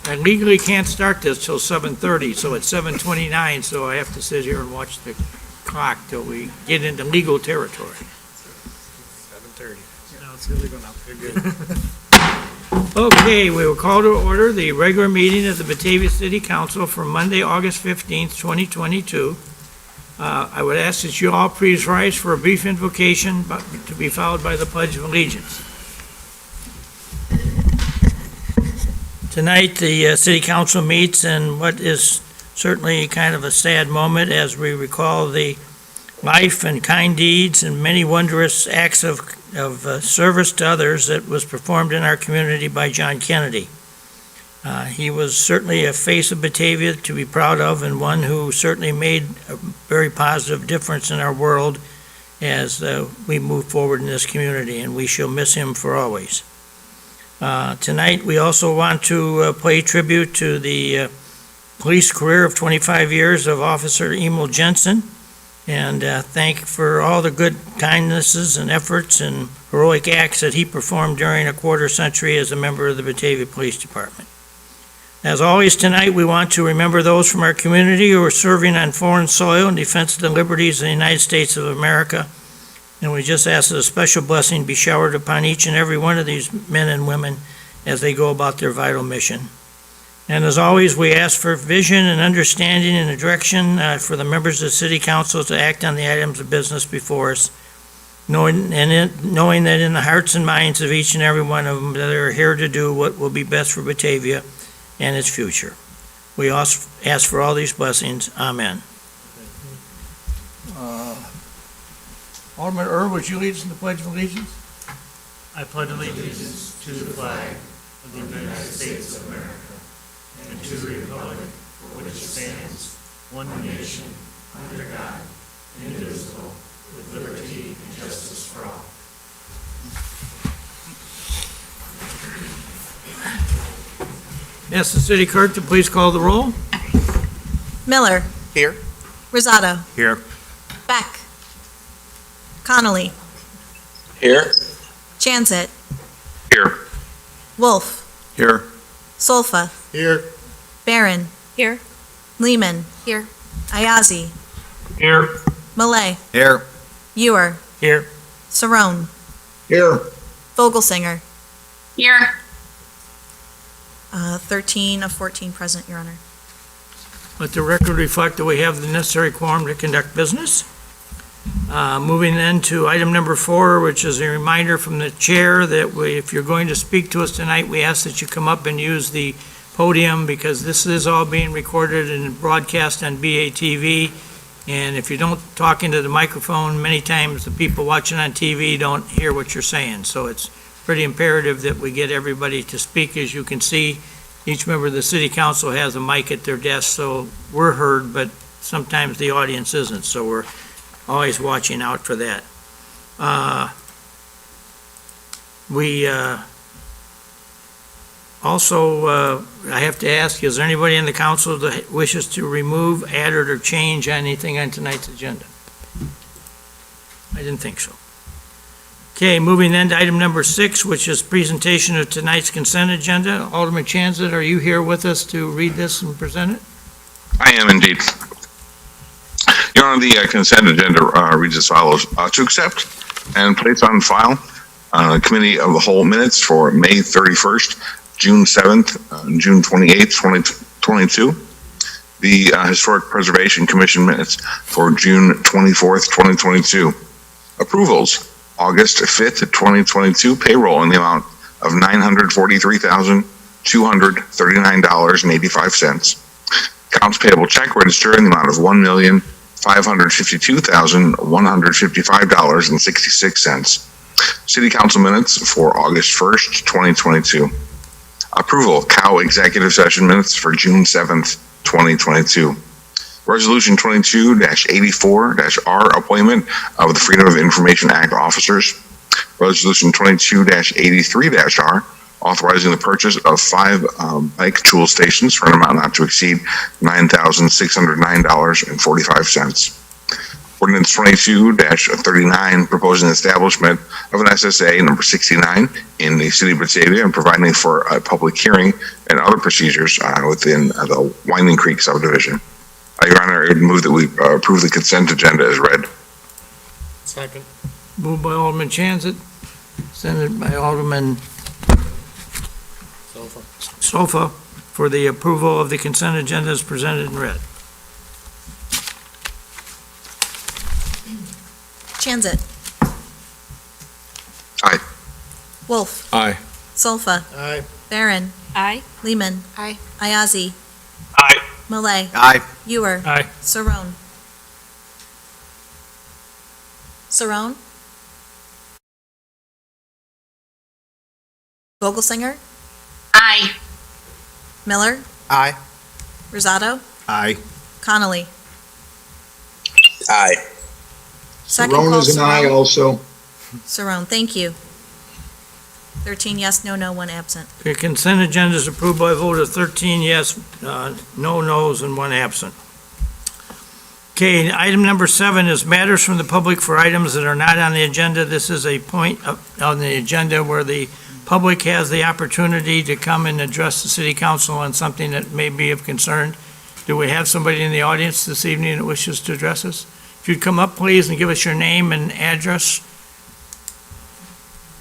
I legally can't start this till 7:30, so it's 7:29, so I have to sit here and watch the clock till we get into legal territory. 7:30. No, it's illegal now. You're good. Okay, we will call to order the regular meeting of the Batavia City Council for Monday, August 15th, 2022. I would ask that you all please rise for a brief invocation to be followed by the Pledge of Allegiance. Tonight, the City Council meets in what is certainly kind of a sad moment as we recall the life and kind deeds and many wondrous acts of service to others that was performed in our community by John Kennedy. He was certainly a face of Batavia to be proud of, and one who certainly made a very positive difference in our world as we move forward in this community, and we shall miss him for always. Tonight, we also want to pay tribute to the police career of 25 years of Officer Emil Jensen, and thank for all the good kindnesses and efforts and heroic acts that he performed during a quarter century as a member of the Batavia Police Department. As always tonight, we want to remember those from our community who are serving on foreign soil in defense of the liberties of the United States of America, and we just ask that a special blessing be showered upon each and every one of these men and women as they go about their vital mission. And as always, we ask for vision and understanding and direction for the members of the City Council to act on the items of business before us, knowing that in the hearts and minds of each and every one of them that are here to do what will be best for Batavia and its future. We ask for all these blessings. Amen. Alderman Earl, would you lead us in the Pledge of Allegiance? I pledge allegiance to the flag of the United States of America and to the republic for which it stands, one nation, under God, indivisible, with liberty and justice for all. Yes, the city clerk to please call the roll. Miller. Here. Rosado. Here. Beck. Connolly. Here. Chanzit. Here. Wolf. Here. Solfa. Here. Barron. Here. Lehman. Here. Ayazi. Here. Malay. Here. Ewer. Here. Cerrone. Here. Vogelsinger. Here. 13 of 14 present, Your Honor. Let the record reflect that we have the necessary quorum to conduct business. Moving then to item number 4, which is a reminder from the chair that if you're going to speak to us tonight, we ask that you come up and use the podium because this is all being recorded and broadcast on BATV. And if you don't talk into the microphone, many times the people watching on TV don't hear what you're saying. So it's pretty imperative that we get everybody to speak. As you can see, each member of the City Council has a mic at their desk, so we're heard, but sometimes the audience isn't, so we're always watching out for that. I have to ask, is there anybody in the council that wishes to remove, add, or change anything on tonight's agenda? I didn't think so. Okay, moving then to item number 6, which is presentation of tonight's consent agenda. Alderman Chanzit, are you here with us to read this and present it? I am indeed. Your Honor, the consent agenda reads as follows. To accept and place on file Committee of the Whole minutes for May 31st, June 7th, June 28th, 2022. The Historic Preservation Commission minutes for June 24th, 2022. Approvals. August 5th, 2022, payroll in the amount of $943,239.85. Accounts payable check register in the amount of $1,552,155.66. City Council minutes for August 1st, 2022. Approval, COW executive session minutes for June 7th, 2022. Resolution 22-84-R, appointment of the Freedom of Information Act officers. Resolution 22-83-R, authorizing the purchase of 5 bike tool stations for an amount not to exceed $9,609.45. Ordinance 22-39, proposing the establishment of an SSA number 69 in the city of Batavia and providing for a public hearing and other procedures within the Winding Creek subdivision. Your Honor, I would move that we approve the consent agenda as read. Second. Moved by Alderman Chanzat, seconded by Alderman Sofa for the approval of the consent agenda as presented and read. Chanzat. Aye. Wolf. Aye. Solfa. Aye. Barron. Aye. Lehman. Aye. Ayazi. Aye. Malay. Aye. Ewer. Aye. Saron. Saron. Vogelsinger. Aye. Miller. Aye. Rosado. Aye. Connolly. Aye. Second Saron call, is an aye Saron. also. Saron, thank you. 13 yes, no, 1 absent. The consent agenda is approved by a vote of 13 yes, no nos, and 1 absent. Okay, item number 7 is matters from the public for items that are not on the agenda. This is a point on the agenda where the public has the opportunity to come and address the city council on something that may be of concern. Do we have somebody in the audience this evening that wishes to address us? If you'd come up, please, and give us your name and address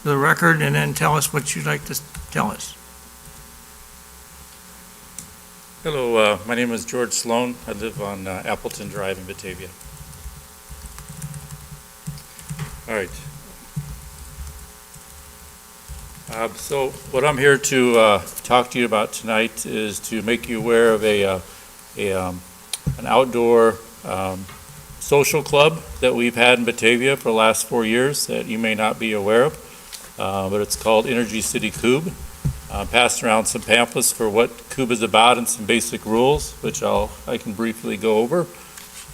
for the record, and then tell us what you'd like to tell us. Hello, my name is George Sloan. I live on Appleton Drive in Batavia. All right. So what I'm here to talk to you about tonight is to make you aware of an outdoor social club that we've had in Batavia for the last 4 years that you may not be aware of, but it's called Energy City Cube. Passed around some pamphlets for what Cube is about and some basic rules, which I can briefly go over.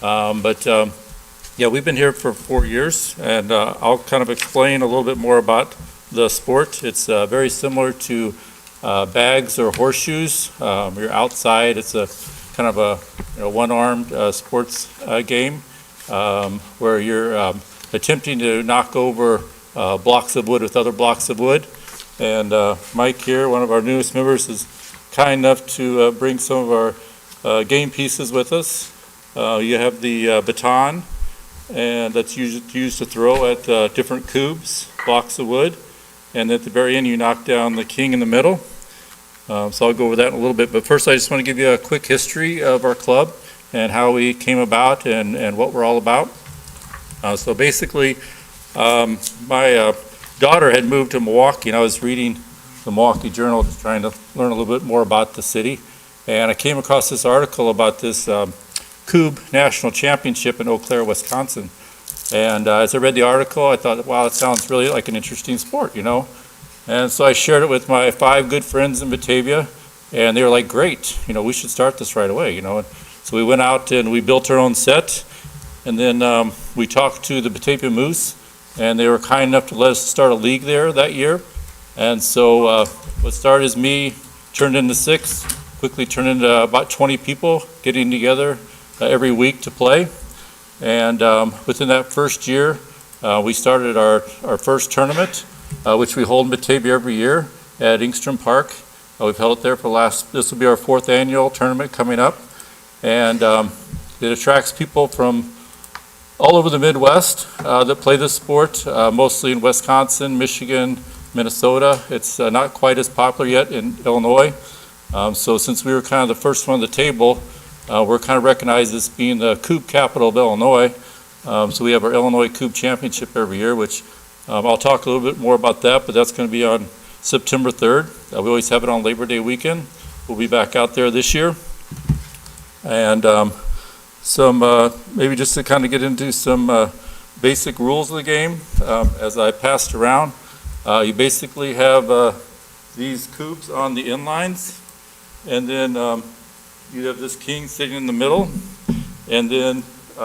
Yeah, we've been here for 4 years, and I'll kind of explain a little bit more about the sport. It's very similar to bags or horseshoes. You're outside. It's a kind of a one-armed sports game where you're attempting to knock over blocks of wood with other blocks of wood. And Mike here, one of our newest members, is kind enough to bring some of our game pieces with us. You have the baton, and that's used to throw at different cubes, blocks of wood. And at the very end, you knock down the king in the middle. So I'll go over that in a little bit. But first, I just want to give you a quick history of our club and how we came about and what we're all about. So basically, my daughter had moved to Milwaukee, and I was reading the Milwaukee Journal, just trying to learn a little bit more about the city. And I came across this article about this Cube National Championship in Eau Claire, Wisconsin. And as I read the article, I thought, wow, it sounds really like an interesting sport, you know? And so I shared it with my 5 good friends in Batavia, and they were like, great, we should start this right away, And so we went out and we built our own set, and then we talked to the Batavia Moose, and they were kind enough to let us start a league there that year. And so what started as me turned into 6, quickly turned into about 20 people getting together every week to play. And within that first year, we started our first tournament, which we hold in Batavia every year at Ingstrom Park. We've held it there for this will be our 4th annual tournament coming up. And it attracts people from all over the Midwest that play this sport, mostly in Wisconsin, Michigan, Minnesota. It's not quite as popular yet in Illinois. So since we were kind of the first one on the table, we're kind of recognized as being the Cube capital of Illinois. So we have our Illinois Cube Championship every year, which I'll talk a little bit more about that, but that's going to be on September 3rd. We always have it on Labor Day weekend. We'll be back out there this year. And maybe just to kind of get into some basic rules of the game, as I passed around, you basically have these cubes on the inlines, and then you have this king sitting in the middle, and then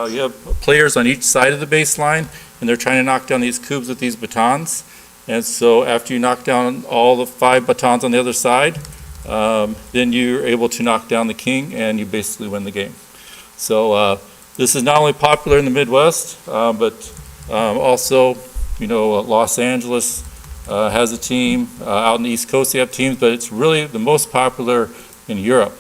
you have players on each side of the baseline, and they're trying to knock down these cubes with these batons. And so after you knock down all the 5 batons on the other side, then you're able to knock down the king, and you basically win the game. So This is not only popular in the Midwest, but also, Los Angeles has a team. Out in the East Coast, they have teams, but it's really the most popular in Europe.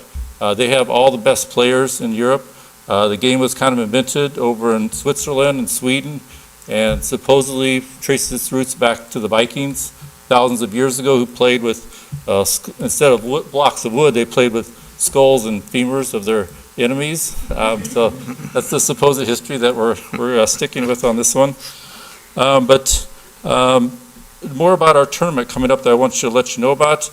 They have all the best players in Europe. The game was kind of invented over in Switzerland and Sweden, and supposedly traces its roots back to the Vikings thousands of years ago, who played with, instead of blocks of wood, they played with skulls and femurs of their enemies. So that's the supposed history that we're sticking with on this one. But more about our tournament coming up that I want you to let you know about.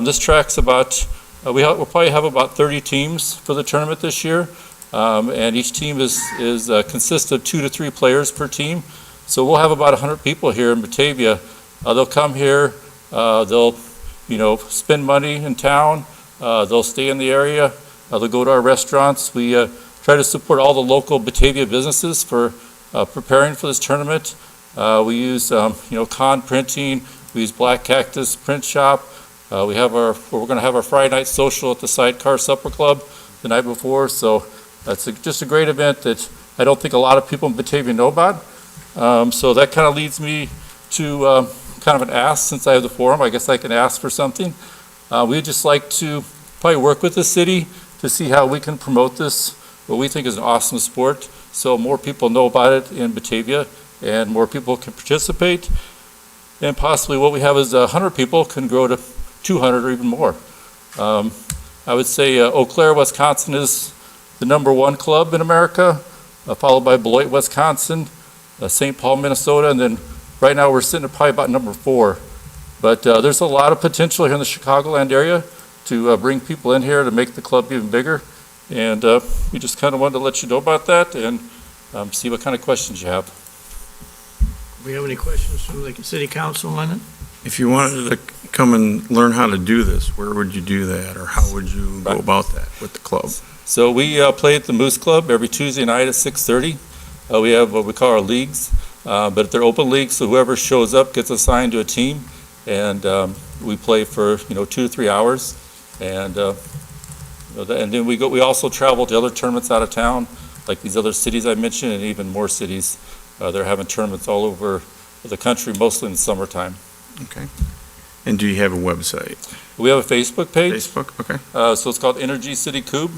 This track's about, we'll probably have about 30 teams for the tournament this year. And each team consists of 2 to 3 players per team. So we'll have about 100 people here in Batavia. They'll come here, they'll, spend money in town, they'll stay in the area, they'll go to our restaurants. We try to support all the local Batavia businesses for preparing for this tournament. We use, Con Printing, we use Black Cactus Print Shop. We're going to have our Friday night social at the Sidecar Supper Club the night before. So that's just a great event that I don't think a lot of people in Batavia know about. So that kind of leads me to kind of an ask. Since I have the forum, I guess I can ask for something. We'd just like to probably work with the city to see how we can promote this, what we think is an awesome sport, so more people know about it in Batavia and more people can participate. And possibly what we have is 100 people can grow to 200 or even more. I would say Eau Claire, Wisconsin is the #1 club in America, followed by Beloit, Wisconsin, St. Paul, Minnesota, and then right now we're sitting at probably about #4. But there's a lot of potential here in the Chicagoland area to bring people in here to make the club even bigger. And we just kind of wanted to let you know about that and see what kind of questions you have. Do we have any questions from the city council on it? If you wanted to come and learn how to do this, where would you do that, or how would you go about that with the club? So we play at the Moose Club every Tuesday night at 6:30. We have what we call our leagues, but they're open leagues, so whoever shows up gets assigned to a team, and we play for 2 to 3 hours, and and then we also travel to other tournaments out of town, like these other cities I mentioned, and even more cities. They're having tournaments all over the country, mostly in the summertime. Okay. And do you have a website? We have a Facebook page. Facebook, okay. So it's called Energy City Coupe.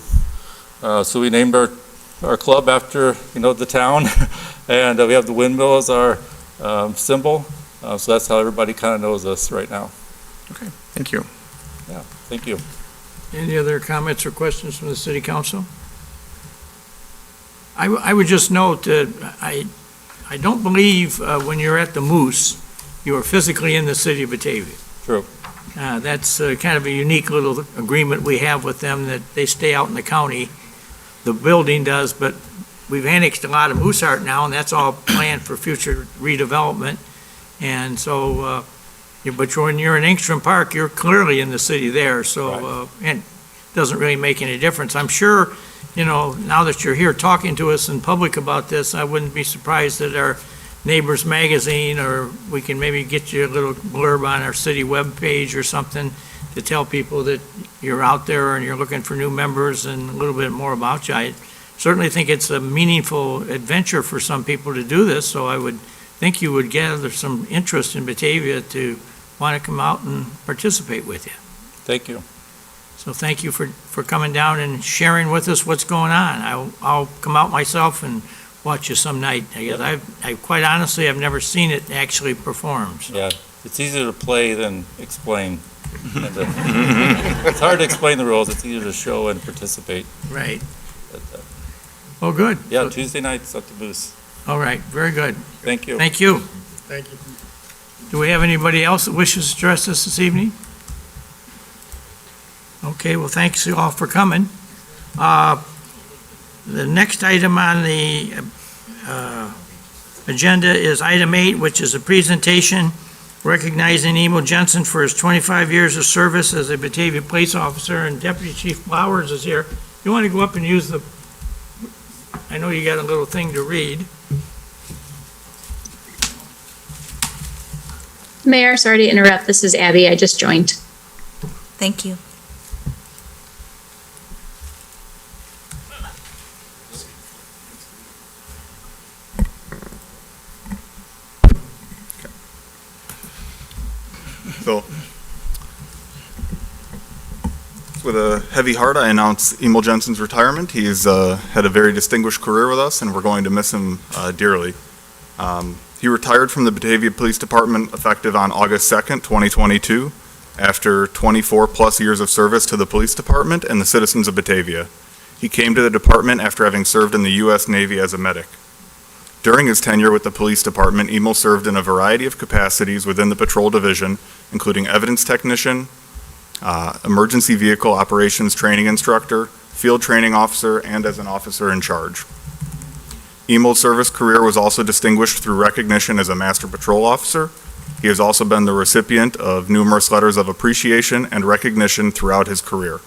So we named our club after, the town, and we have the windmill as our symbol. So that's how everybody kind of knows us right now. Okay, thank you. Yeah, thank you. Any other comments or questions from the city council? I would just note that I don't believe when you're at the Moose, you are physically in the city of Batavia. True. That's kind of a unique little agreement we have with them, that they stay out in the county. The building does, but we've annexed a lot of Moose Art now, and that's all planned for future redevelopment. And so, but when you're in Engstrom Park, you're clearly in the city there, so, and it doesn't really make any difference. I'm sure, now that you're here talking to us in public about this, I wouldn't be surprised that our Neighbors Magazine, or we can maybe get you a little blurb on our city webpage or something to tell people that you're out there and you're looking for new members and a little bit more about you. I certainly think it's a meaningful adventure for some people to do this, so I would think you would gather some interest in Batavia to want to come out and participate with you. Thank you. So thank you for coming down and sharing with us what's going on. I'll come out myself and watch you some night. I quite honestly, I've never seen it actually performed. So. Yeah, it's easier to play than explain. And, it's hard to explain the rules. It's easier to show and participate. Right. But, Well, good. yeah, So- Tuesday nights at the Moose. All right, very good. Thank you. Thank you. Thank you. Do we have anybody else that wishes to address us this evening? Okay, well, thanks you all for coming. The next item on the agenda is item 8, which is a presentation recognizing Emil Jensen for his 25 years of service as a Batavia police officer, and Deputy Chief Flowers is here. You want to go up and use the, I know you got a little thing to read. Mayor, sorry to interrupt. This is Abby. I just joined. Thank you. So, with a heavy heart, I announce Emil Jensen's retirement. He's had a very distinguished career with us, and we're going to miss him dearly. He retired from the Batavia Police Department effective on August 2nd, 2022, after 24-plus years of service to the police department and the citizens of Batavia. He came to the department after having served in the U.S. Navy as a medic. During his tenure with the police department, Emil served in a variety of capacities within the patrol division, including evidence technician, emergency vehicle operations training instructor, field training officer, and as an officer in charge. Emil's service career was also distinguished through recognition as a master patrol officer. He has also been the recipient of numerous letters of appreciation and recognition throughout his career.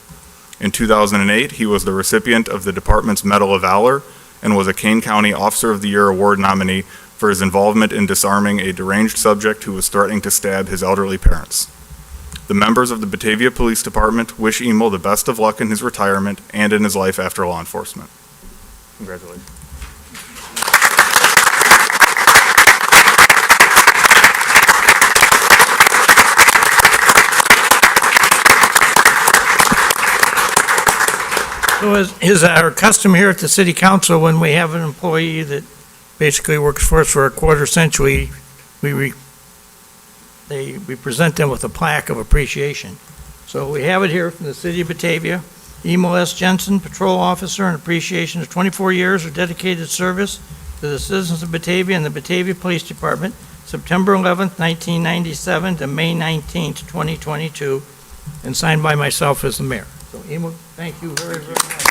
In 2008, he was the recipient of the department's Medal of Valor and was a Kane County Officer of the Year Award nominee for his involvement in disarming a deranged subject who was threatening to stab his elderly parents. The members of the Batavia Police Department wish Emil the best of luck in his retirement and in his life after law enforcement. Congratulations. So is our custom here at the city council, when we have an employee that basically works for us for a quarter century, we present them with a plaque of appreciation. So we have it here from the city of Batavia. Emil S. Jensen, patrol officer, in appreciation of 24 years of dedicated service to the citizens of Batavia and the Batavia Police Department, September 11th, 1997 to May 19th, 2022, and signed by myself as the mayor. So Emil, thank you very, very much.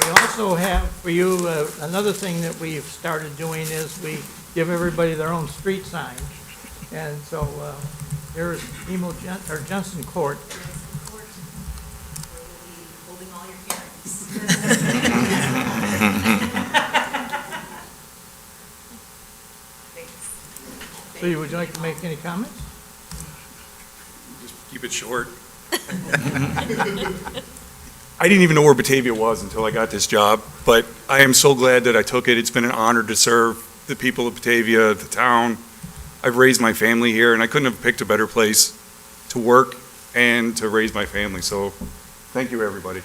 We also have for you, another thing that we've started doing is we give everybody their own street sign. And so here's Jensen Court. Holding all your hearings. So would you like to make any comments? Just keep it short. I didn't even know where Batavia was until I got this job, but I am so glad that I took it. It's been an honor to serve the people of Batavia, the town. I've raised my family here, and I couldn't have picked a better place to work and to raise my family. So thank you, everybody.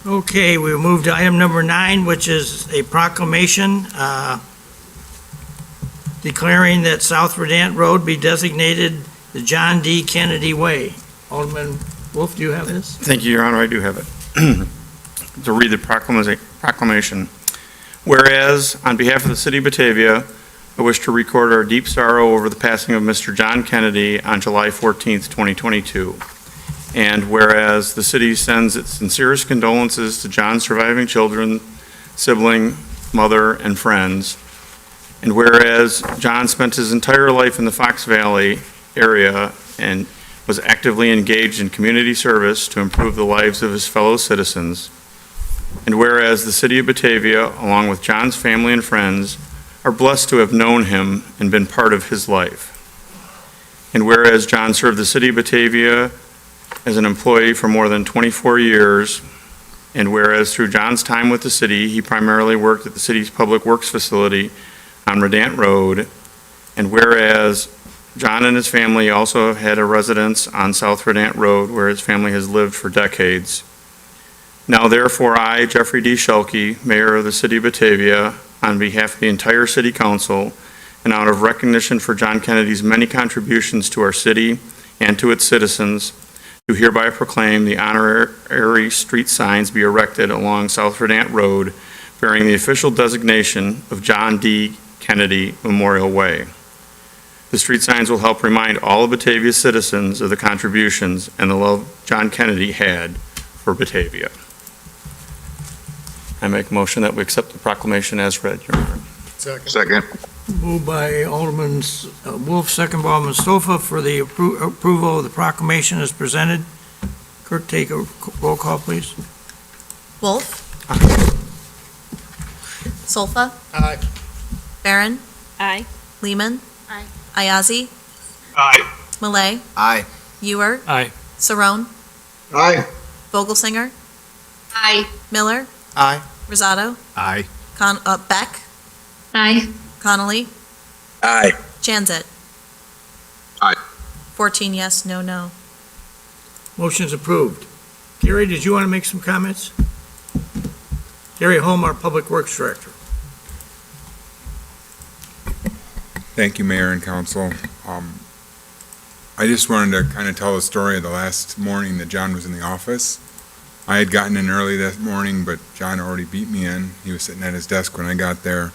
Okay, we'll move to item number 9, which is a proclamation declaring that South Verdant Road be designated the John D. Kennedy Way. Alderman Wolf, do you have this? Thank you, Your Honor, I do have it. To read the proclamation. Whereas, on behalf of the city of Batavia, I wish to record our deep sorrow over the passing of Mr. John Kennedy on July 14th, 2022. And whereas the city sends its sincerest condolences to John's surviving children, sibling, mother, and friends. And whereas John spent his entire life in the Fox Valley area and was actively engaged in community service to improve the lives of his fellow citizens. And whereas the city of Batavia, along with John's family and friends, are blessed to have known him and been part of his life. And whereas John served the city of Batavia as an employee for more than 24 years, and whereas through John's time with the city, he primarily worked at the city's public works facility on Verdant Road, and whereas John and his family also had a residence on South Verdant Road where his family has lived for decades. Now therefore I, Jeffrey D. Schelke, Mayor of the City of Batavia, on behalf of the entire City Council, and out of recognition for John Kennedy's many contributions to our city and to its citizens, do hereby proclaim the honorary street signs be erected along South Verdant Road bearing the official designation of John D. Kennedy Memorial Way. The street signs will help remind all of Batavia's citizens of the contributions and the love John Kennedy had for Batavia. I make a motion that we accept the proclamation as read, Your Honor. Second. Moved by Alderman Wolf, second by Alderman Stofa for the approval of the proclamation as presented. Clerk, take a roll call, please. Wolf? Solfa? Aye. Barron? Aye. Lehman? Aye. Ayazi? Aye. Malay? Aye. Ewer? Aye. Saron? Aye. Vogelsinger? Aye. Miller? Aye. Rosato? Aye. Beck? Aye. Connolly? Aye. Janzet? Aye. 14 yes, no, no. Motion's approved. Gary, did you want to make some comments? Gary Holm, our Public Works Director. Thank you, Mayor and Council. I just wanted to kind of tell the story of the last morning that John was in the office. I had gotten in early that morning, but John already beat me in. He was sitting at his desk when I got there,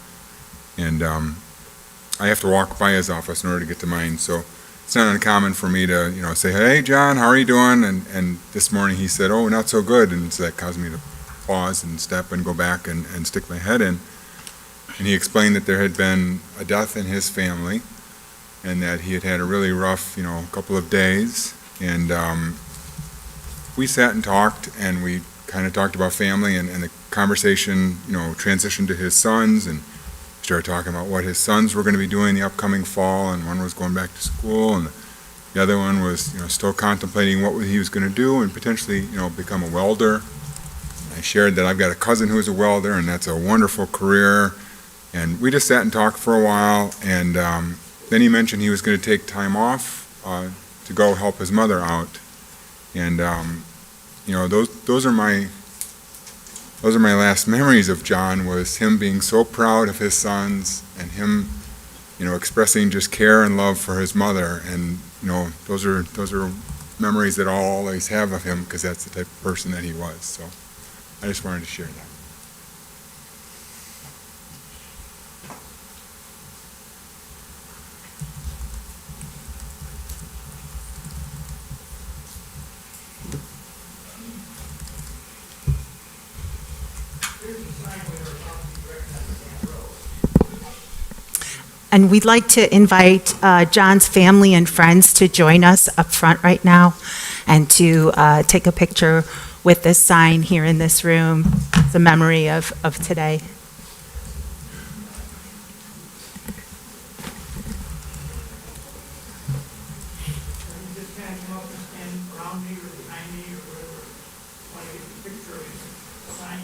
and I have to walk by his office in order to get to mine, so it's not uncommon for me to, say, "Hey, John, how are you doing?" And this morning he said, "Oh, not so good," and so that caused me to pause and step and go back and stick my head in. And he explained that there had been a death in his family and that he had had a really rough, couple of days. And we sat and talked, and we kind of talked about family, and the conversation, transitioned to his sons, and started talking about what his sons were going to be doing the upcoming fall, and one was going back to school, and the other one was, still contemplating what he was going to do and potentially, become a welder. I shared that I've got a cousin who is a welder, and that's a wonderful career. And we just sat and talked for a while, and then he mentioned he was going to take time off to go help his mother out. And those are my last memories of John, was him being so proud of his sons and him, expressing just care and love for his mother. And those are memories that I'll always have of him, because that's the type of person that he was. So I just wanted to share that. And we'd like to invite John's family and friends to join us up front right now and to take a picture with this sign here in this room. It's a memory of today. Just kind of come up and stand around me or behind me or whatever. Want to get the picture of the sign.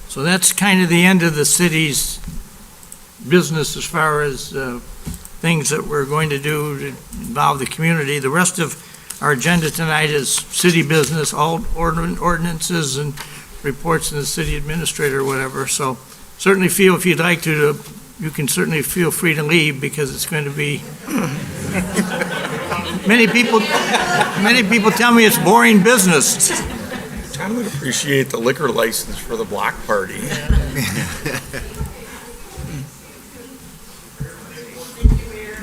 So that's kind of the end of the city's business as far as things that we're going to do to involve the community. The rest of our agenda tonight is city business, all ordinances and reports from the city administrator or whatever. So certainly feel, if you'd like to, you can certainly feel free to leave, because it's going to be, many people tell me it's boring business. John would appreciate the liquor license for the block party.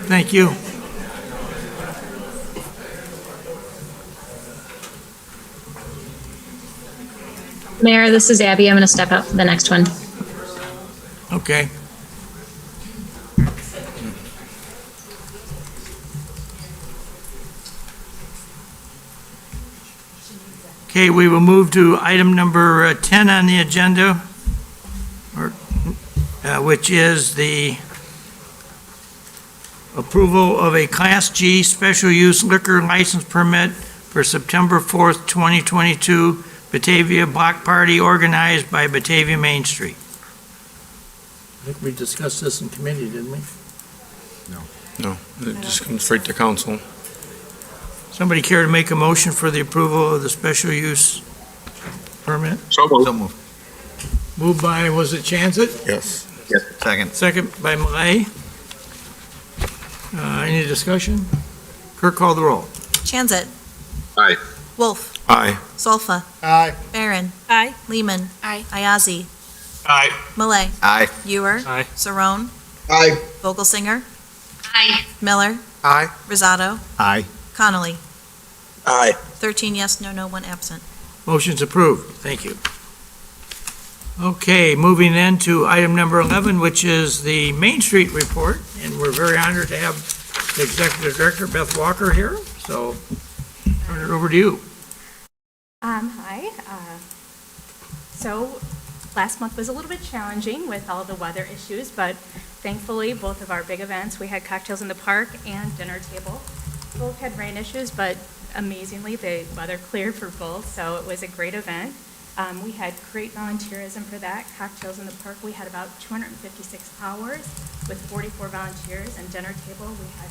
Thank you. Mayor, this is Abby. I'm going to step out for the next one. Okay. Okay, we will move to item number 10 on the agenda, which is the approval of a Class G special use liquor license permit for September 4th, 2022, Batavia Block Party organized by Batavia Main Street. I think we discussed this in committee, didn't we? No, it just comes straight to council. Somebody care to make a motion for the approval of the special use permit? So moved. Moved by, was it Chanzit? Yes. Second. Second by Malay. Any discussion? Clerk, call the roll. Chanzit. Aye. Wolf. Aye. Solfa. Aye. Barron. Aye. Lehman. Aye. Ayazi. Aye. Malay. Aye. Ewer. Aye. Saron. Aye. Vogelsinger. Aye. Miller. Aye. Rosado. Aye. Connolly. Aye. 13 yes, no, 1 absent. Motion's approved. Thank you. Okay, moving then to item number 11, which is the Main Street report, and we're very honored to have the Executive Director, Beth Walker, here, so turn it over to you. Hi. So last month was a little bit challenging with all the weather issues, but thankfully both of our big events, we had cocktails in the park and dinner table. Both had rain issues, but amazingly the weather cleared for both, so it was a great event. We had great volunteerism for that. Cocktails in the park, we had about 256 hours with 44 volunteers, and dinner table, we had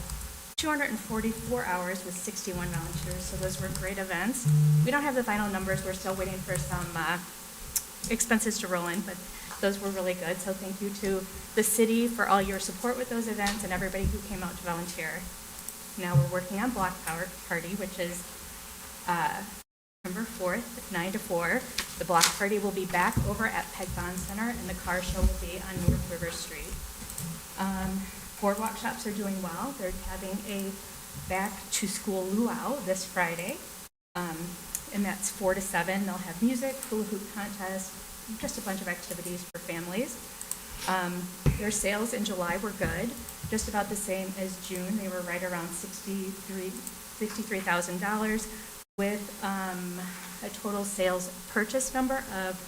244 hours with 61 volunteers, so those were great events. We don't have the final numbers, we're still waiting for some expenses to roll in, but those were really good, so thank you to the city for all your support with those events and everybody who came out to volunteer. Now we're working on Block Party, which is September 4th, 9 to 4. The Block Party will be back over at Peg Bond Center, and the car show will be on North River Street. Boardwalk shops are doing well. They're having a back-to-school luau this Friday, and that's 4 to 7. They'll have music, hula hoop contest, just a bunch of activities for families. Their sales in July were good, just about the same as June. They were right around $63,000 with a total sales purchase number of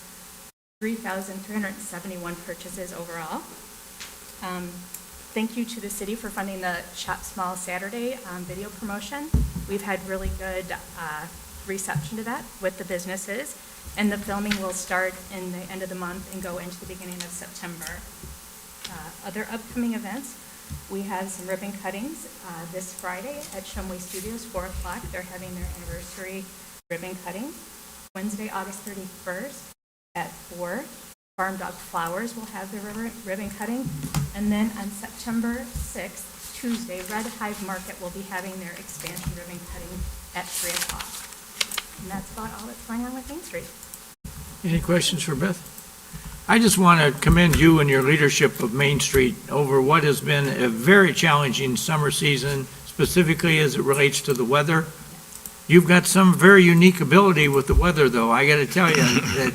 3,371 purchases overall. Thank you to the city for funding the Shop Small Saturday video promotion. We've had really good reception to that with the businesses, and the filming will start in the end of the month and go into the beginning of September. Other upcoming events, we have some ribbon cuttings this Friday at Shumway Studios, 4 o'clock. They're having their anniversary ribbon cutting. Wednesday, August 31st at 4, Farm Dog Flowers will have their ribbon cutting. And then on September 6th, Tuesday, Red Hive Market will be having their expansion ribbon cutting at 3 o'clock. And that's about all that's going on with Main Street. Any questions for Beth? I just want to commend you and your leadership of Main Street over what has been a very challenging summer season, specifically as it relates to the weather. You've got some very unique ability with the weather, though. I got to tell you that,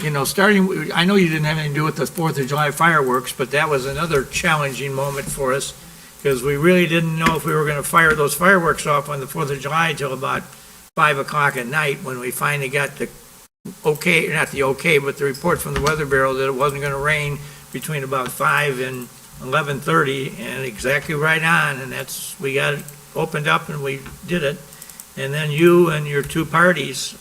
you know, starting, I know you didn't have anything to do with the 4th of July fireworks, but that was another challenging moment for us, because we really didn't know if we were going to fire those fireworks off on the 4th of July till about 5 o'clock at night, when we finally got the okay, not the okay, but the report from the Weather Bureau that it wasn't going to rain between about 5 and 11:30, and exactly right on, and that's, we got it opened up and we did it. And then you and your two parties,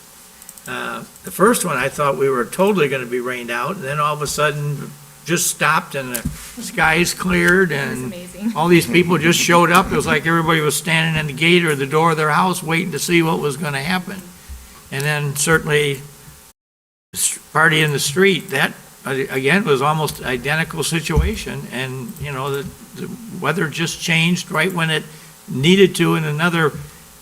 the first one I thought we were totally going to be rained out, and then all of a sudden just stopped and the skies cleared It was and amazing. all these people just showed up. It was like everybody was standing in the gate or the door of their house waiting to see what was going to happen. And then certainly the party in the street, that, again, was almost identical situation. And, you know, the weather just changed right when it needed to. In another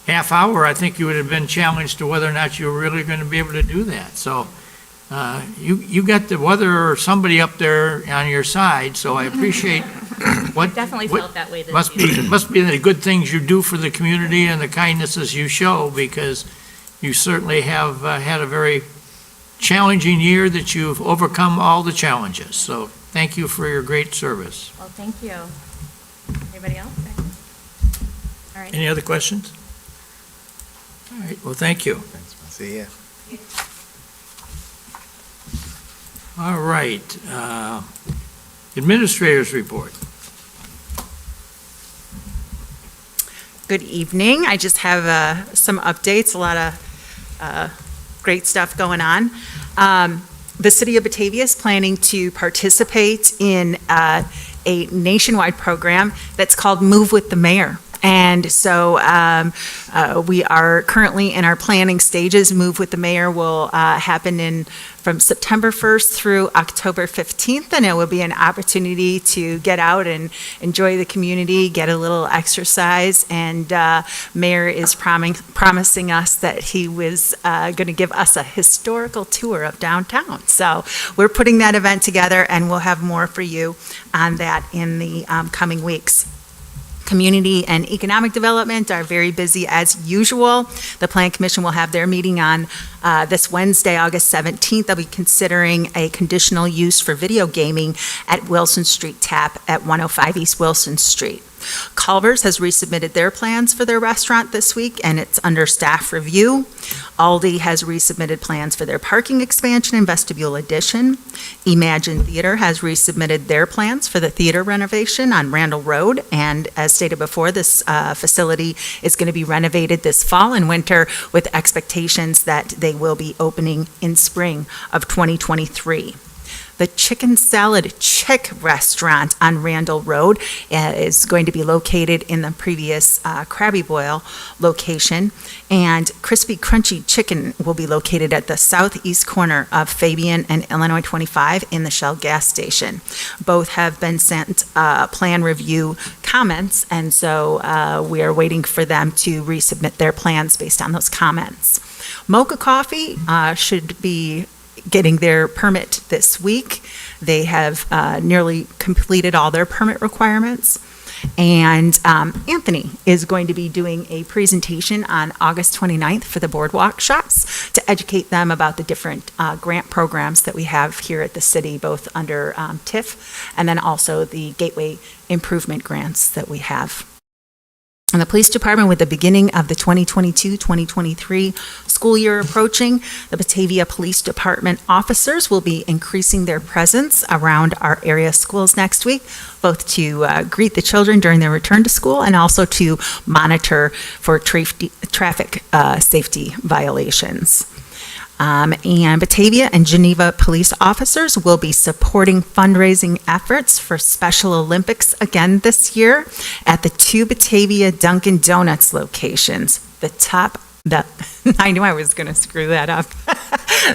half hour, I think you would have been challenged to whether or not you were really going to be able to do that. So you got the weather or somebody up there on your side, so I appreciate what. Definitely what- felt that way this Must year. must be the good things you do for the community and the kindnesses you show, because you certainly have had a very challenging year that you've overcome all the challenges. So thank you for your great service. Well, thank you. Anybody else? All right. Any other questions? All right, well, thank you. See ya. All right, administrators report. Good evening. I just have some updates, a lot of great stuff going on. The city of Batavia is planning to participate in a nationwide program that's called Move with the Mayor. And so we are currently in our planning stages. Move with the Mayor will happen from September 1st through October 15th, and it will be an opportunity to get out and enjoy the community, get a little exercise, and Mayor is promising us that he was going to give us a historical tour of downtown. So we're putting that event together, and we'll have more for you on that in the coming weeks. Community and Economic Development are very busy as usual. The Plan Commission will have their meeting on this Wednesday, August 17th. They'll be considering a conditional use for video gaming at Wilson Street Tap at 105 East Wilson Street. Culver's has resubmitted their plans for their restaurant this week, and it's under staff review. Aldi has resubmitted plans for their parking expansion and vestibule addition. Imagine Theater has resubmitted their plans for the theater renovation on Randall Road, and as stated before, this facility is going to be renovated this fall and winter with expectations that they will be opening in spring of 2023. The Chicken Salad Chick restaurant on Randall Road is going to be located in the previous Krabby Boil location, and Crispy Crunchy Chicken will be located at the southeast corner of Fabian and Illinois 25 in the Shell gas station. Both have been sent plan review comments, and so we are waiting for them to resubmit their plans based on those comments. Mocha Coffee should be getting their permit this week. They have nearly completed all their permit requirements. And Anthony is going to be doing a presentation on August 29th for the boardwalk shops to educate them about the different grant programs that we have here at the city, both under TIF and then also the gateway improvement grants that we have. And the police department, with the beginning of the 2022-2023 school year approaching, the Batavia Police Department officers will be increasing their presence around our area schools next week, both to greet the children during their return to school and also to monitor for traffic safety violations. And Batavia and Geneva police officers will be supporting fundraising efforts for Special Olympics again this year at the two Batavia Dunkin' Donuts locations. I knew I was going to screw that up.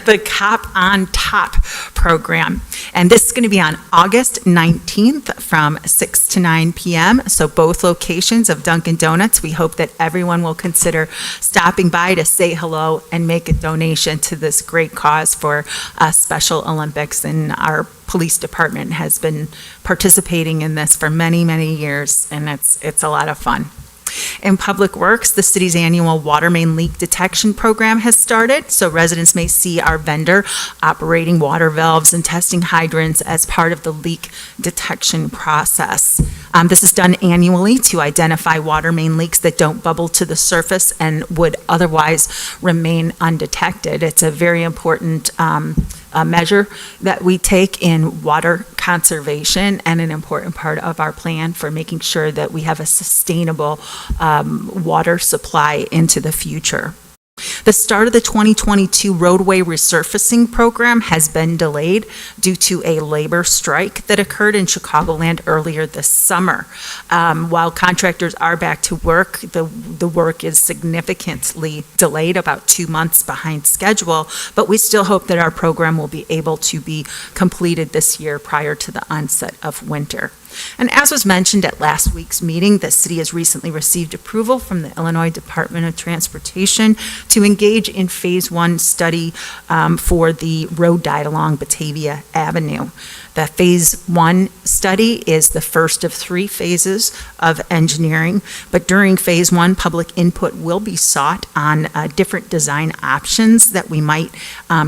The Cop on Top program. And this is going to be on August 19th from 6 to 9 p.m. So both locations of Dunkin' Donuts, we hope that everyone will consider stopping by to say hello and make a donation to this great cause for Special Olympics. And our police department has been participating in this for many, many years, and it's a lot of fun. In Public Works, the city's annual water main leak detection program has started, so residents may see our vendor operating water valves and testing hydrants as part of the leak detection process. This is done annually to identify water main leaks that don't bubble to the surface and would otherwise remain undetected. It's a very important measure that we take in water conservation and an important part of our plan for making sure that we have a sustainable water supply into the future. The start of the 2022 roadway resurfacing program has been delayed due to a labor strike that occurred in Chicagoland earlier this summer. While contractors are back to work, the work is significantly delayed, about 2 months behind schedule, but we still hope that our program will be able to be completed this year prior to the onset of winter. And as was mentioned at last week's meeting, the city has recently received approval from the Illinois Department of Transportation to engage in Phase 1 study for the road diet along Batavia Avenue. The Phase 1 study is the first of 3 phases of engineering, but during Phase 1, public input will be sought on different design options that we might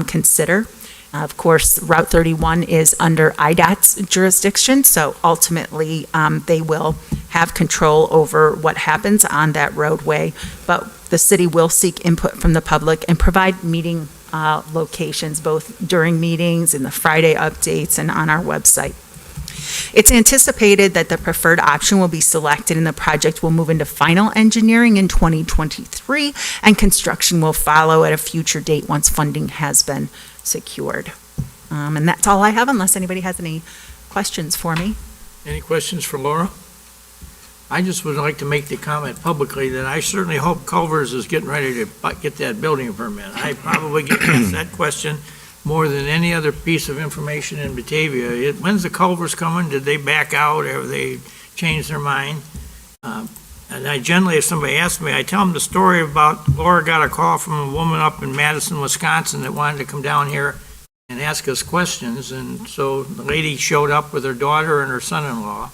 consider. Of course, Route 31 is under IDOT's jurisdiction, so ultimately they will have control over what happens on that roadway, but the city will seek input from the public and provide meeting locations, both during meetings, in the Friday updates, and on our website. It's anticipated that the preferred option will be selected and the project will move into final engineering in 2023, and construction will follow at a future date once funding has been secured. And that's all I have, unless anybody has any questions for me. Any questions for Laura? I just would like to make the comment publicly that I certainly hope Culver's is getting ready to get that building permit. I probably get asked that question more than any other piece of information in Batavia. When's the Culver's coming? Did they back out? Have they changed their mind? And I generally, if somebody asks me, I tell them the story about Laura got a call from a woman up in Madison, Wisconsin that wanted to come down here and ask us questions. And so the lady showed up with her daughter and her son-in-law.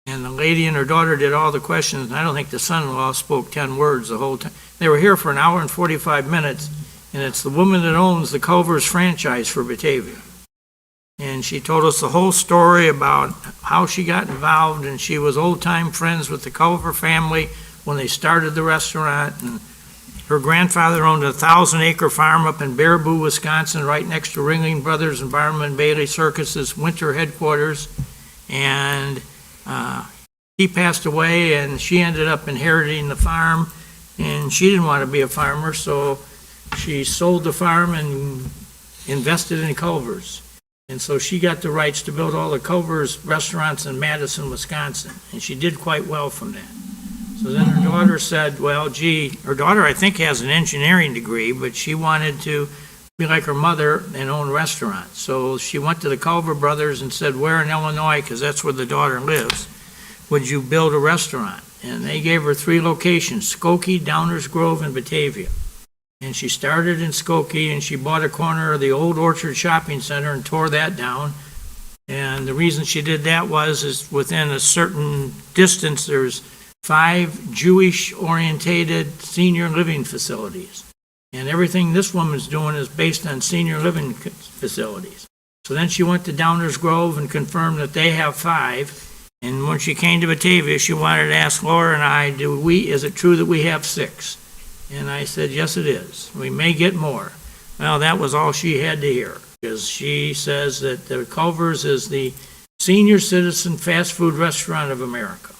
And the lady and her daughter did all the questions. And I don't think the son-in-law spoke 10 words the whole time. They were here for an hour and 45 minutes. And it's the woman that owns the Culver's franchise for Batavia. And she told us the whole story about how she got involved, and she was old-time friends with the Culver family when they started the restaurant, and her grandfather owned a 1,000-acre farm up in Baraboo, Wisconsin, right next to Ringling Brothers and Barnum Bailey Circus's winter headquarters, and he passed away, and she ended up inheriting the farm, and she didn't want to be a farmer, so she sold the farm and invested in Culver's. And so she got the rights to build all the Culver's restaurants in Madison, Wisconsin, and she did quite well from that. So then her daughter said, well, gee, her daughter, I think, has an engineering degree, but she wanted to be like her mother and own restaurants. So she went to the Culver brothers and said, where in Illinois, because that's where the daughter lives, would you build a restaurant? And they gave her 3 locations, Skokie, Downers Grove, and Batavia. And she started in Skokie, and she bought a corner of the old Orchard Shopping Center and tore that down. And the reason she did that is within a certain distance, there's 5 Jewish-orientated senior living facilities. And everything this woman's doing is based on senior living facilities. So then she went to Downers Grove and confirmed that they have 5. And when she came to Batavia, she wanted to ask Laura and I, is it true that we have 6? And I said, yes, it is. We may get more. Well, that was all she had to hear, because she says that the Culver's is the senior citizen fast food restaurant of America.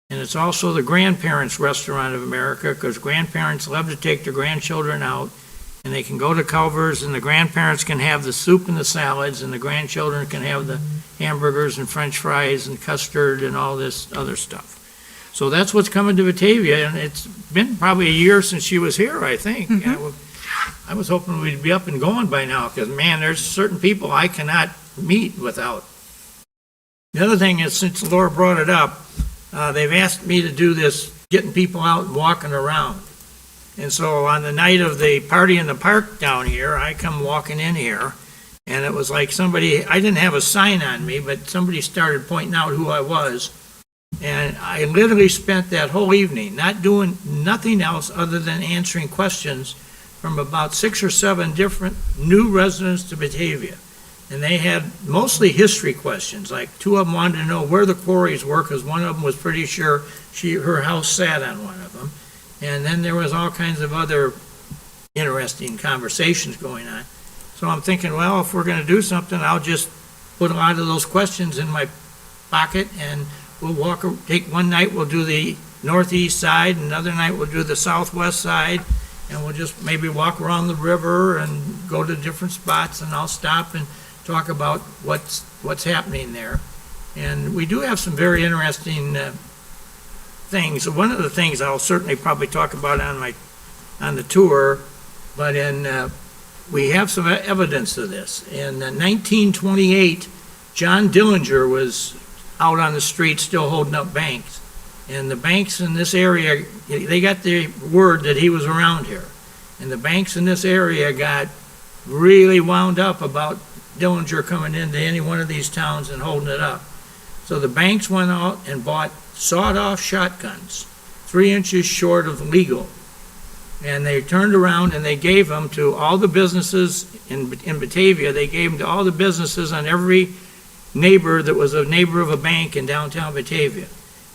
And it's also the grandparents' restaurant of America, because grandparents love to take their grandchildren out, and they can go to Culver's, and the grandparents can have the soup and the salads, and the grandchildren can have the hamburgers and French fries and custard and all this other stuff. So that's what's coming to Batavia, and it's been probably a year since she was here, I think. I was hoping we'd be up and going by now, because, man, there's certain people I cannot meet without. The other thing is, since Laura brought it up, they've asked me to do this, getting people out and walking around. And so on the night of the party in the park down here, I come walking in here, and it was like somebody, I didn't have a sign on me, but somebody started pointing out who I was. And I literally spent that whole evening not doing nothing else other than answering questions from about 6 or 7 different new residents to Batavia. And they had mostly history questions, like 2 of them wanted to know where the quarries were, because one of them was pretty sure her house sat on one of them. And then there was all kinds of other interesting conversations going on. So I'm thinking, well, if we're going to do something, I'll just put a lot of those questions in my pocket, and take one night, we'll do the northeast side, another night we'll do the southwest side, and we'll just maybe walk around the river and go to different spots, and I'll stop and talk about what's happening there. And we do have some very interesting things. One of the things I'll certainly probably talk about on the tour, but we have some evidence of this. In 1928, John Dillinger was out on the street still holding up banks. And the banks in this area, they got the word that he was around here. And the banks in this area got really wound up about Dillinger coming into any one of these towns and holding it up. So the banks went out and bought sawed-off shotguns, 3 inches short of legal. And they turned around and they gave them to all the businesses in Batavia. They gave them to all the businesses on every neighbor that was a neighbor of a bank in downtown Batavia.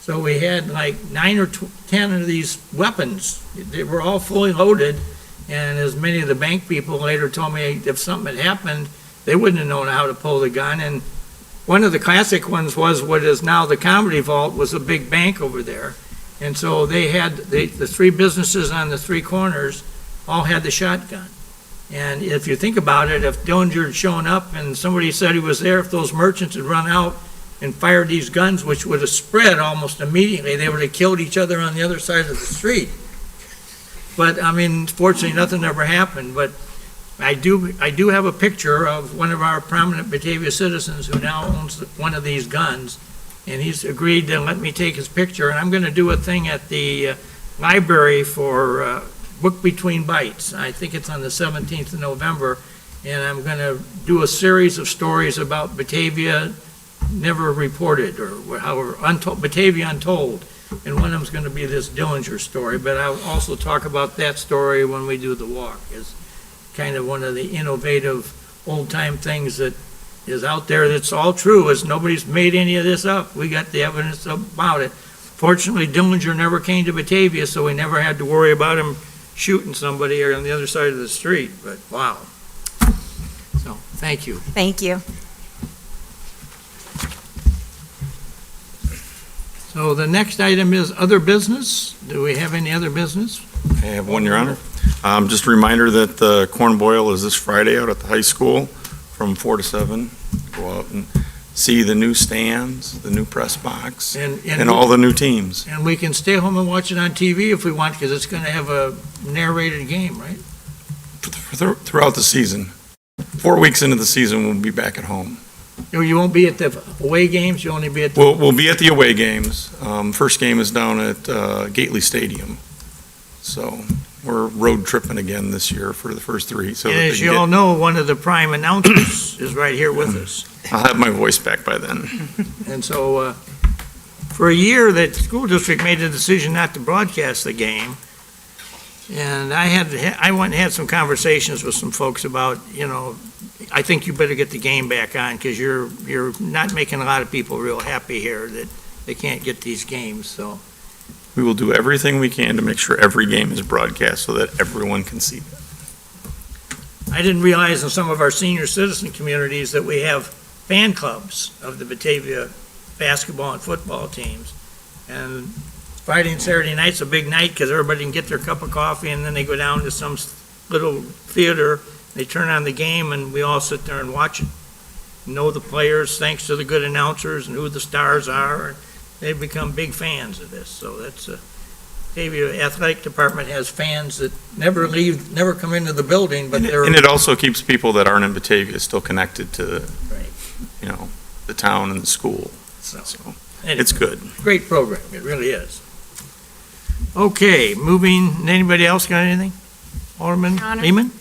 So we had like 9 or 10 of these weapons. They were all fully loaded. And as many of the bank people later told me, if something had happened, they wouldn't have known how to pull the gun. And one of the classic ones was what is now the Comedy Vault, was a big bank over there. And so they had, the 3 businesses on the 3 corners all had the shotgun. And if you think about it, if Dillinger had shown up and somebody said he was there, if those merchants had run out and fired these guns, which would have spread almost immediately, they would have killed each other on the other side of the street. But, I mean, fortunately, nothing ever happened. But I do have a picture of one of our prominent Batavia citizens who now owns one of these guns, and he's agreed to let me take his picture. And I'm going to do a thing at the library for Book Between Bites. I think it's on the 17th of November, and I'm going to do a series of stories about Batavia never reported, or however, Batavia Untold. And one of them's going to be this Dillinger story, but I'll also talk about that story when we do the walk. It's kind of one of the innovative old-time things that is out there that's all true, is nobody's made any of this up. We got the evidence about it. Fortunately, Dillinger never came to Batavia, so we never had to worry about him shooting somebody on the other side of the street, but wow. So, thank you. Thank you. So the next item is other business. Do we have any other business? I have one, Your Honor. Just a reminder that the corn boil is this Friday out at the high school from 4 to 7. Go out and see the new stands, the new press box, and all the new teams. And we can stay home and watch it on TV if we want, because it's going to have a narrated game, right? Throughout the season. 4 weeks into the season, we'll be back at home. You won't be at the away games, you'll only be at the... We'll be at the away games. First game is down at Gately Stadium. So we're road tripping again this year for the first 3. So And as you all know, one of the prime announcers is right here with us. I'll have my voice back by then. And so, for a year, the school district made the decision not to broadcast the game. And I went and had some conversations with some folks about, I think you better get the game back on, because you're not making a lot of people real happy here that they can't get these games, so. We will do everything we can to make sure every game is broadcast so that everyone can see it. I didn't realize in some of our senior citizen communities that we have fan clubs of the Batavia basketball and football teams. And Friday and Saturday night's a big night because everybody can get their cup of coffee, and then they go down to some little theater, they turn on the game, and we all sit there and watch it. Know the players thanks to the good announcers and who the stars are. They've become big fans of this. So that's Batavia Athletic Department has fans that never leave, never come into the building, but they're... And it also keeps people that aren't in Batavia still connected to, Right. the town and the school. So, Anyway, it's good. Great program, it really is. Okay, moving, anybody else got anything? Alderman Your Honor. Lehman?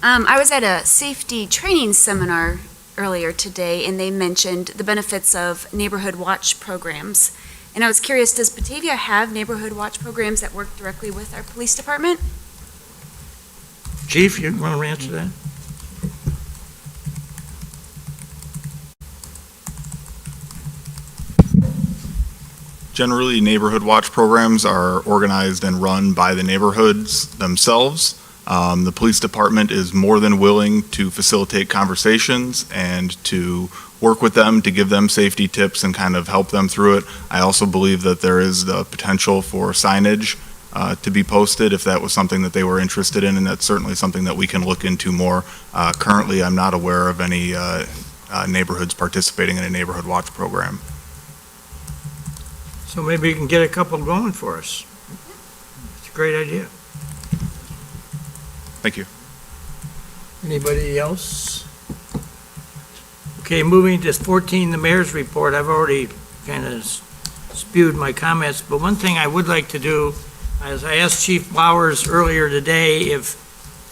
I was at a safety training seminar earlier today, and they mentioned the benefits of neighborhood watch programs. And I was curious, does Batavia have neighborhood watch programs that work directly with our police department? Chief, you want to answer that? Generally, neighborhood watch programs are organized and run by the neighborhoods themselves. The police department is more than willing to facilitate conversations and to work with them to give them safety tips and kind of help them through it. I also believe that there is the potential for signage to be posted if that was something that they were interested in, and that's certainly something that we can look into more. Currently, I'm not aware of any neighborhoods participating in a neighborhood watch program. So maybe you can get a couple going for us. It's a great idea. Thank you. Anybody else? Okay, moving to 14, the mayor's report. I've already kind of spewed my comments, but one thing I would like to do, as I asked Chief Flowers earlier today if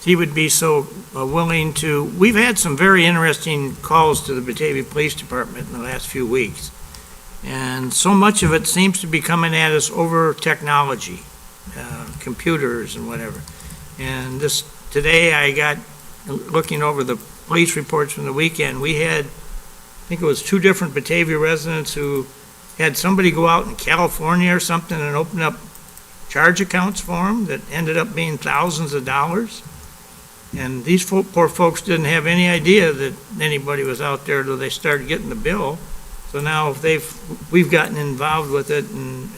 he would be so willing to, we've had some very interesting calls to the Batavia Police Department in the last few weeks. And so much of it seems to be coming at us over technology, computers and whatever. And today I got, looking over the police reports from the weekend, we had, I think it was 2 different Batavia residents who had somebody go out in California or something and open up charge accounts for them that ended up being thousands of dollars. And these poor folks didn't have any idea that anybody was out there till they started getting the bill. So now if we've gotten involved with it, and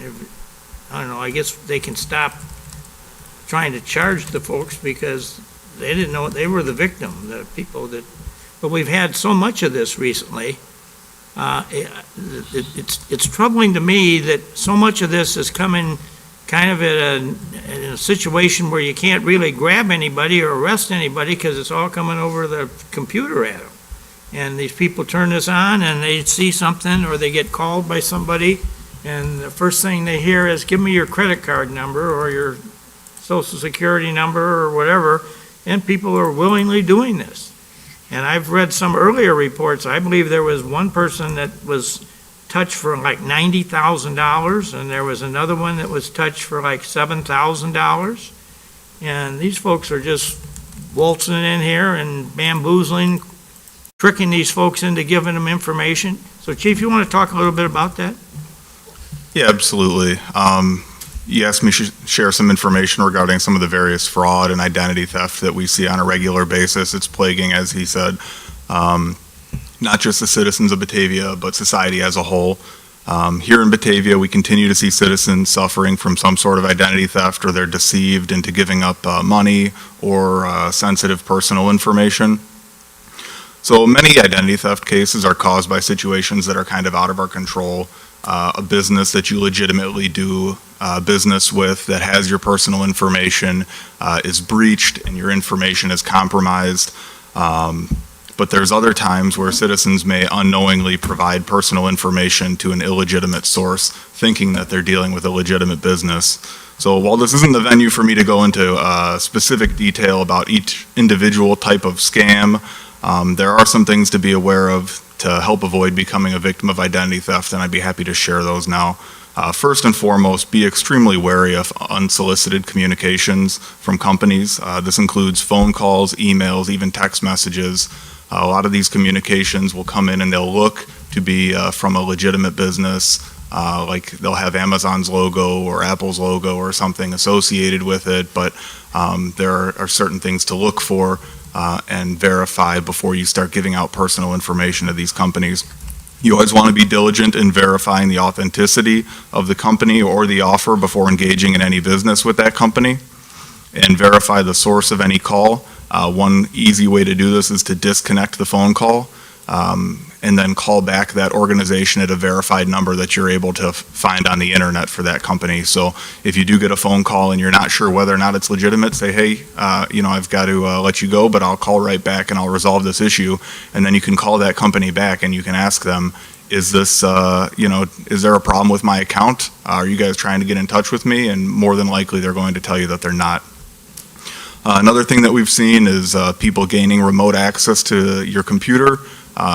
I don't know, I guess they can stop trying to charge the folks because they didn't know they were the victim, the people that, but we've had so much of this recently. It's troubling to me that so much of this is coming kind of in a situation where you can't really grab anybody or arrest anybody because it's all coming over the computer at them. And these people turn this on and they see something, or they get called by somebody, and the first thing they hear is, give me your credit card number or your social security number or whatever, and people are willingly doing this. And I've read some earlier reports. I believe there was one person that was touched for like $90,000, and there was another one that was touched for like $7,000. And these folks are just waltzing in here and bamboozling, tricking these folks into giving them information. So, Chief, you want to talk a little bit about that? Yeah, absolutely. You asked me to share some information regarding some of the various fraud and identity theft that we see on a regular basis. It's plaguing, as he said, not just the citizens of Batavia, but society as a whole. Here in Batavia, we continue to see citizens suffering from some sort of identity theft, or they're deceived into giving up money or sensitive personal information. So many identity theft cases are caused by situations that are kind of out of our control. A business that you legitimately do business with that has your personal information is breached and your information is compromised. But there's other times where citizens may unknowingly provide personal information to an illegitimate source, thinking that they're dealing with a legitimate business. So while this isn't the venue for me to go into specific detail about each individual type of scam, there are some things to be aware of to help avoid becoming a victim of identity theft, and I'd be happy to share those now. First and foremost, be extremely wary of unsolicited communications from companies. This includes phone calls, emails, even text messages. A lot of these communications will come in and they'll look to be from a legitimate business, like they'll have Amazon's logo or Apple's logo or something associated with it, but there are certain things to look for and verify before you start giving out personal information to these companies. You always want to be diligent in verifying the authenticity of the company or the offer before engaging in any business with that company, and verify the source of any call. One easy way to do this is to disconnect the phone call and then call back that organization at a verified number that you're able to find on the internet for that company. So if you do get a phone call and you're not sure whether or not it's legitimate, say, hey, I've got to let you go, but I'll call right back and I'll resolve this issue. And then you can call that company back and you can ask them, is this, is there a problem with my account? Are you guys trying to get in touch with me? And more than likely, they're going to tell you that they're not. Another thing that we've seen is people gaining remote access to your computer.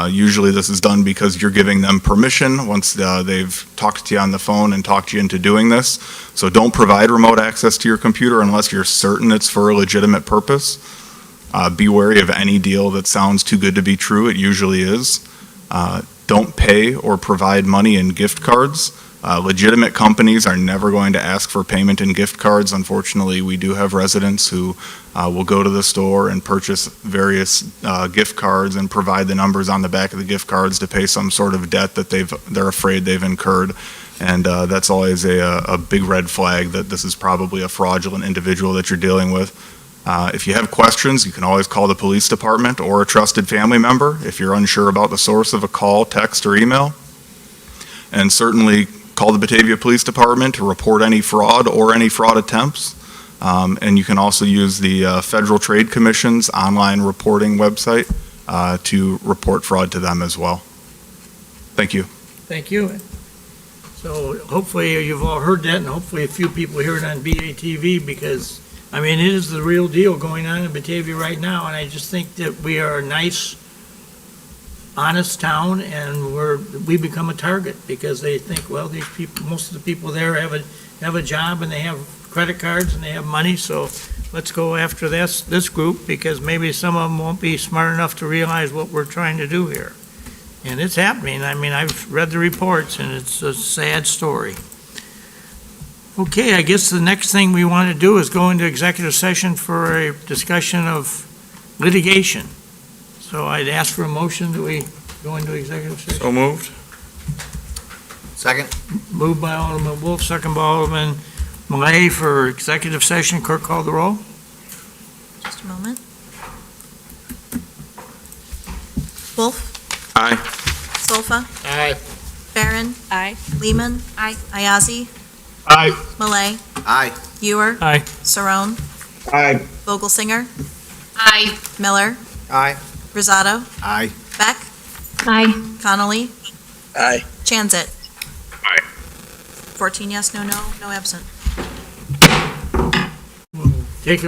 Usually this is done because you're giving them permission once they've talked to you on the phone and talked you into doing this. So don't provide remote access to your computer unless you're certain it's for a legitimate purpose. Be wary of any deal that sounds too good to be true. It usually is. Don't pay or provide money in gift cards. Legitimate companies are never going to ask for payment in gift cards. Unfortunately, we do have residents who will go to the store and purchase various gift cards and provide the numbers on the back of the gift cards to pay some sort of debt that they're afraid they've incurred. And that's always a big red flag that this is probably a fraudulent individual that you're dealing with. If you have questions, you can always call the police department or a trusted family member if you're unsure about the source of a call, text, or email. And certainly call the Batavia Police Department to report any fraud or any fraud attempts. And you can also use the Federal Trade Commission's online reporting website to report fraud to them as well. Thank you. Thank you. So hopefully you've all heard that, and hopefully a few people hear it on BATV, because, I mean, it is the real deal going on in Batavia right now, and I just think that we are a nice, honest town, and we become a target, because they think, well, these people, most of the people there have a job, and they have credit cards, and they have money, so let's go after this group, because maybe some of them won't be smart enough to realize what we're trying to do here. And it's happening. I mean, I've read the reports, and it's a sad story. Okay, I guess the next thing we want to do is go into executive session for a discussion of litigation. So I'd ask for a motion that we go into executive session. So moved. Second. Moved by Alderman Wolf, second by Alderman Malay for executive session. Clerk, call the roll. Just a moment. Wolf? Aye. Solfa? Aye. Barron? Aye. Lehman? Aye. Ayazi? Aye. Malay? Aye. Ewer? Aye. Saron? Aye. Vogelsinger? Aye. Miller? Aye. Rosado? Aye. Beck? Aye. Connolly? Aye. Chanzit? Aye. 14 yes, no absent. Take a